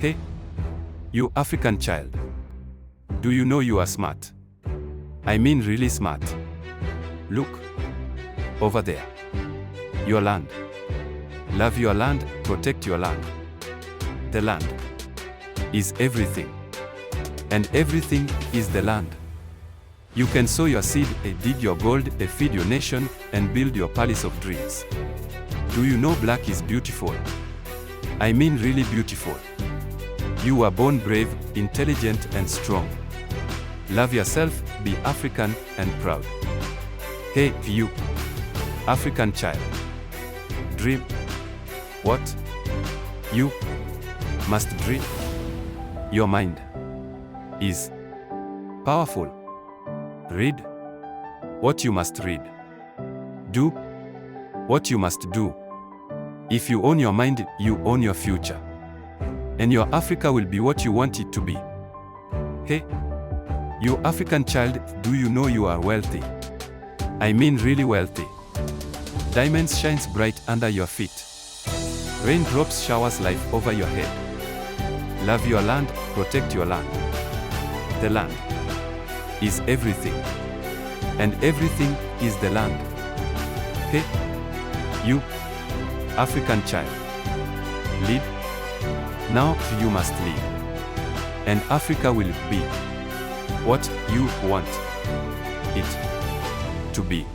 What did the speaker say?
Hey, you African child. Do you know you are smart? I mean really smart. Look. Over there. Your land. Love your land, protect your land. The land is everything. And everything is the land. You can sow your seed, dig your gold, feed your nation, and build your palace of dreams. Do you know black is beautiful? I mean really beautiful. You were born brave, intelligent, and strong. Love yourself, be African and proud. Hey, you, African child. Dream. What? You must dream. Your mind is powerful. Read what you must read. Do what you must do. If you own your mind, you own your future. And your Africa will be what you want it to be. Hey, you African child, do you know you are wealthy? I mean really wealthy. Diamonds shines bright under your feet. Raindrops showers life over your head. Love your land, protect your land. The land is everything. And everything is the land. Hey, you, African child. Lead. Now you must lead. And Africa will be what you want it to be.